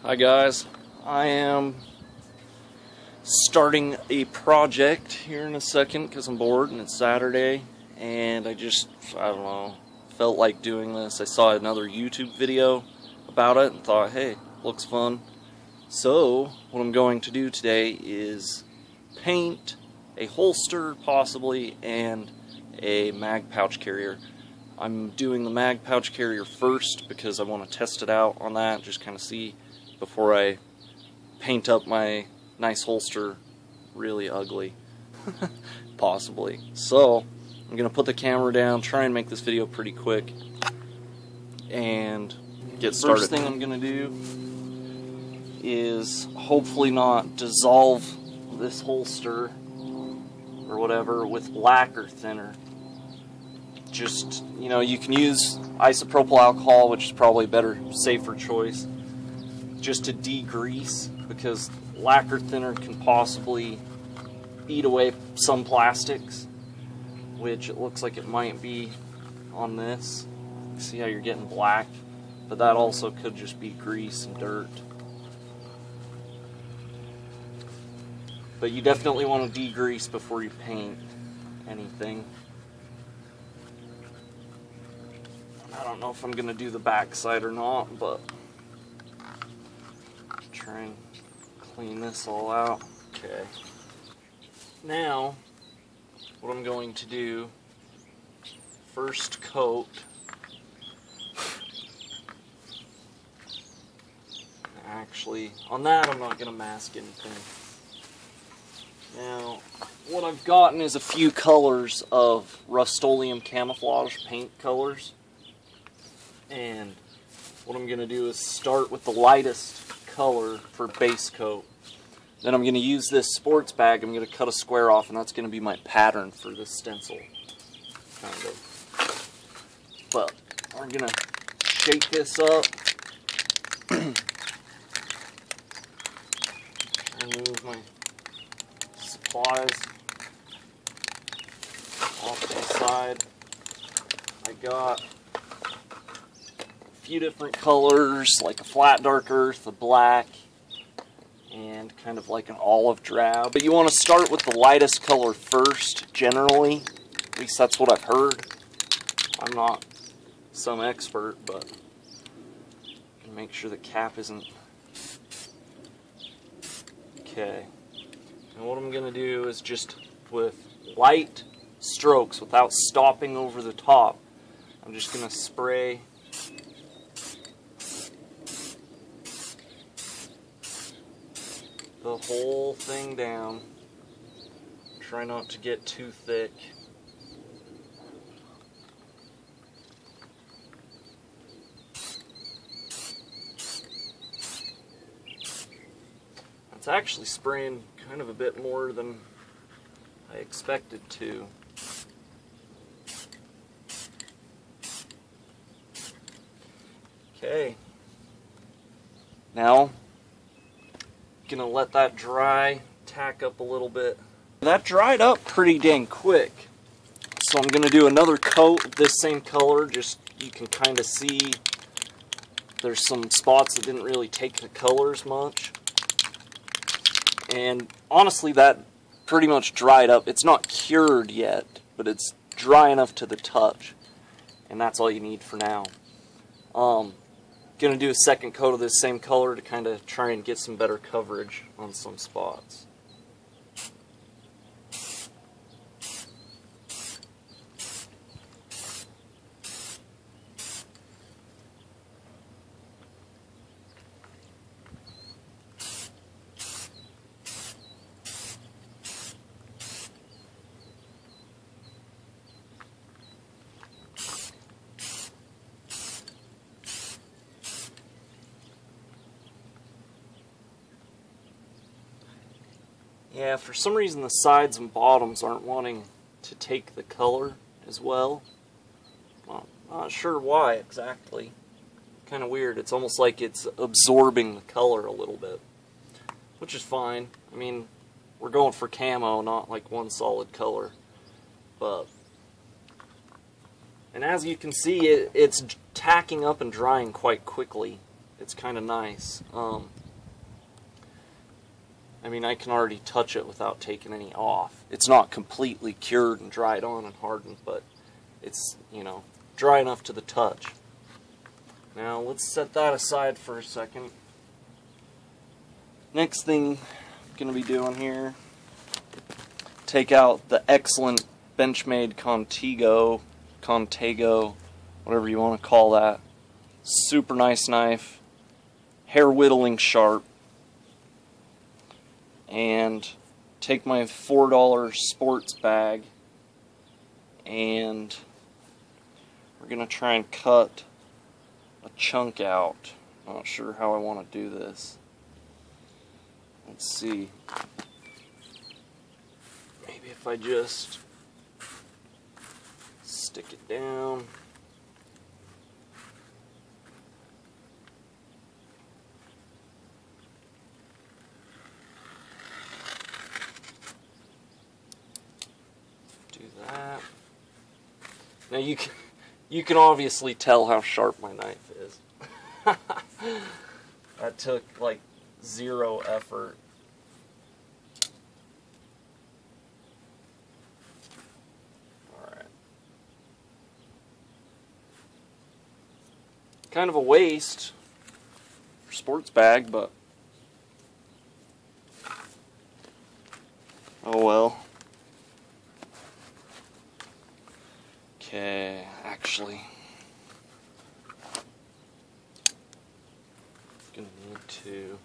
Hi guys, I am starting a project here in a second because I'm bored and it's Saturday and I don't know, felt like doing this. I saw another YouTube video about it and thought, hey, looks fun. So what I'm going to do today is paint a holster possibly and a mag pouch carrier. I'm doing the mag pouch carrier first because I want to test it out on that, just kind of see before I paint up my nice holster really ugly, possibly. So I'm going to put the camera down, try and make this video pretty quick, and get started. First thing I'm going to do is hopefully not dissolve this holster or whatever with lacquer thinner. Just, you know, you can use isopropyl alcohol, which is probably a better, safer choice, just to degrease, because lacquer thinner can possibly eat away some plastics, which it looks like it might be on this. See how you're getting black, but that also could just be grease and dirt. But you definitely want to degrease before you paint anything. I don't know if I'm going to do the back side or not, but try and clean this all out. Okay. Now, what I'm going to do, first coat. Actually, on that I'm not going to mask anything. Now, what I've gotten is a few colors of Rust-Oleum Camouflage paint colors. And what I'm going to do is start with the lightest color for base coat. Then I'm going to use this sports bag. I'm going to cut a square off, and that's going to be my pattern for this stencil. Kind of. But I'm going to shake this up. Remove my supplies off to the side. I got few different colors, like a flat dark earth, a black, and kind of like an olive drab. But you want to start with the lightest color first, generally. At least that's what I've heard. I'm not some expert, but I can make sure the cap isn't... Okay. And what I'm going to do is just with light strokes, without stopping over the top, I'm just going to spray the whole thing down. Try not to get too thick. It's actually spraying kind of a bit more than I expected to. Okay. Now, gonna let that dry, tack up a little bit. That dried up pretty dang quick. So I'm gonna do another coat of this same color. Just, you can kind of see there's some spots that didn't really take the colors much. And honestly, that pretty much dried up. It's not cured yet, but it's dry enough to the touch. And that's all you need for now. Gonna do a second coat of this same color to kind of try and get some better coverage on some spots. Yeah, for some reason the sides and bottoms aren't wanting to take the color as well. Well, not sure why exactly. Kind of weird. It's almost like it's absorbing the color a little bit, which is fine. I mean, we're going for camo, not like one solid color. But, and as you can see, it's tacking up and drying quite quickly. it's kind of nice. I mean, I can already touch it without taking any off. It's not completely cured and dried on and hardened, but it's, you know, dry enough to the touch. Now let's set that aside for a second. Next thing I'm going to be doing here, take out the excellent Benchmade Contago, whatever you want to call that. Super nice knife, hair whittling sharp. And take my $4 sports bag, and we're going to try and cut a chunk out. Not sure how I want to do this. Let's see. Maybe if I just stick it down. Do that. Now you can obviously tell how sharp my knife is. That took like 0 effort. Alright. Kind of a waste for sports bag, but oh well. Okay, actually, gonna need to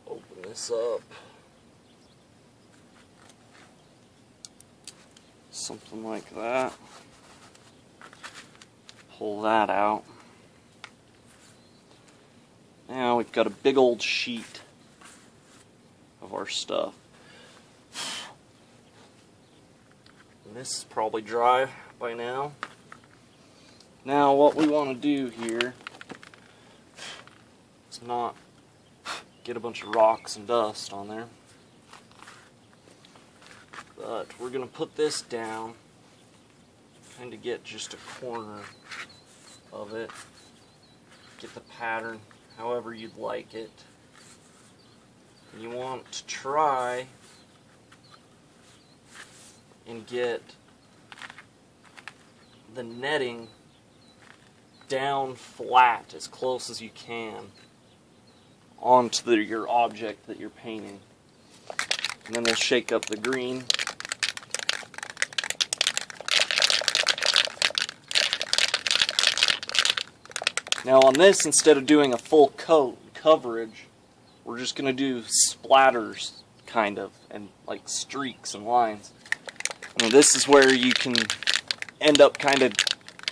open this up. Something like that. Pull that out. Now we've got a big old sheet of our stuff. And this is probably dry by now. Now what we want to do here is not get a bunch of rocks and dust on there. But we're going to put this down, kind of get just a corner of it, get the pattern however you'd like it. And you want to try and get the netting down flat as close as you can onto your object that you're painting. And then we'll shake up the green. Now on this, instead of doing a full coat coverage, we're just going to do splatters, kind of, and like streaks and lines. Now this is where you can end up kind of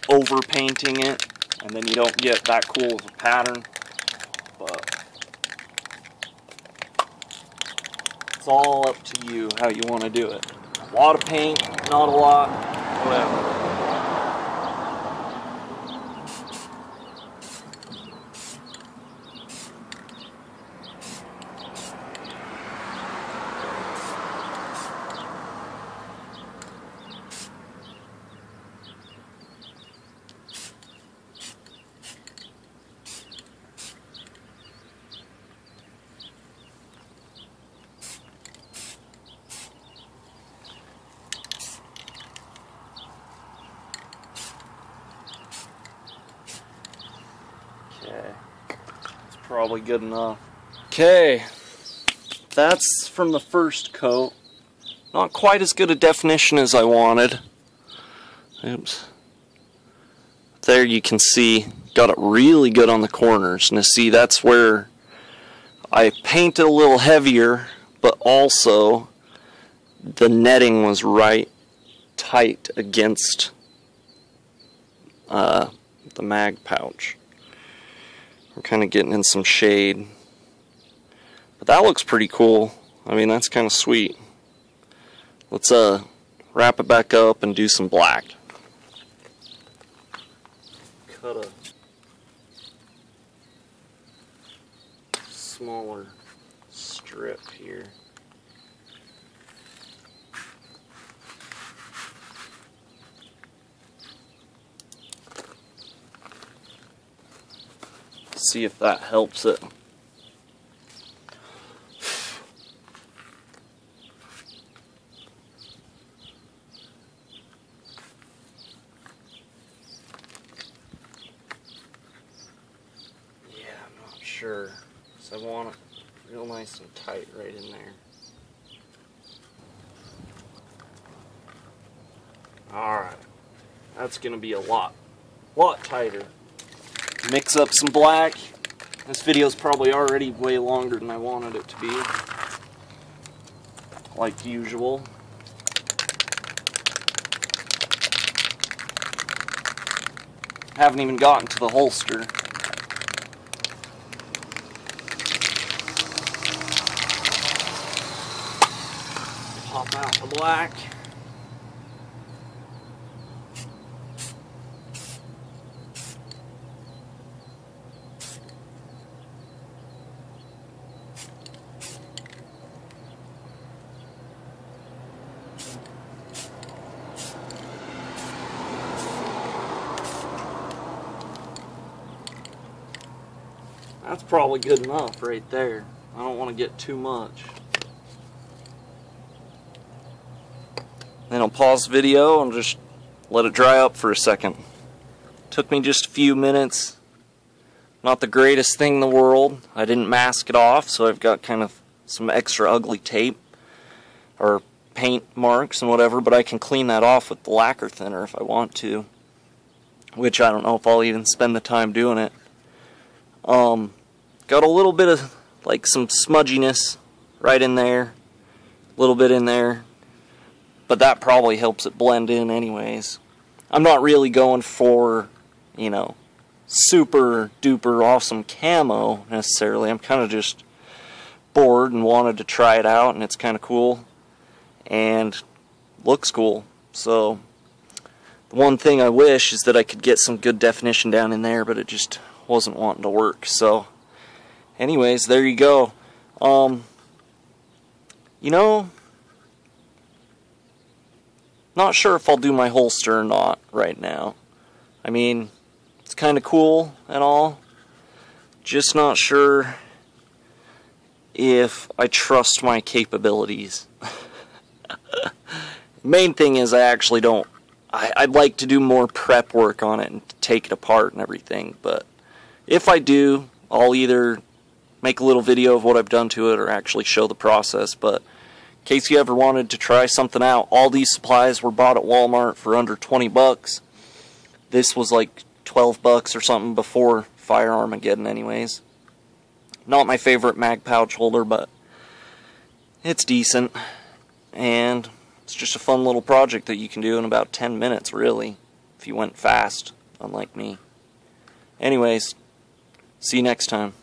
over painting it, and then you don't get that cool of a pattern. But it's all up to you how you want to do it. A lot of paint, not a lot, whatever. Okay, it's probably good enough. Okay, that's from the first coat. Not quite as good a definition as I wanted. Oops. There you can see, got it really good on the corners. Now see, that's where I painted a little heavier, but also the netting was right tight against the mag pouch. We're kind of getting in some shade. But that looks pretty cool. I mean, that's kind of sweet. Let's wrap it back up and do some black. Cut a smaller strip here. See if that helps it. Yeah, I'm not sure. So I want it real nice and tight right in there. Alright. That's gonna be a lot tighter. Mix up some black. This video's probably already way longer than I wanted it to be, like usual. Haven't even gotten to the holster. Pop out the black. That's probably good enough right there. I don't want to get too much. Then I'll pause the video and just let it dry up for a second. Took me just a few minutes. Not the greatest thing in the world. I didn't mask it off, so I've got kind of some extra ugly tape or paint marks and whatever, but I can clean that off with the lacquer thinner if I want to, which I don't know if I'll even spend the time doing it. Got a little bit of like some smudginess right in there, a little bit in there, but that probably helps it blend in anyways. I'm not really going for, you know, super duper awesome camo necessarily. I'm kind of just bored and wanted to try it out, and it's kind of cool and looks cool. So the one thing I wish is that I could get some good definition down in there, but it just wasn't wanting to work. So anyways, there you go. You know, not sure if I'll do my holster or not right now. I mean, it's kind of cool and all, just not sure if I trust my capabilities. Main thing is I actually don't, I'd like to do more prep work on it and take it apart and everything, but if I do, I'll either make a little video of what I've done to it or actually show the process. But in case you ever wanted to try something out, all these supplies were bought at Walmart for under 20 bucks. This was like 12 bucks or something before Fire Armageddon anyways. Not my favorite mag pouch holder, but it's decent. And it's just a fun little project that you can do in about 10 minutes really, if you went fast, unlike me. Anyways, see you next time.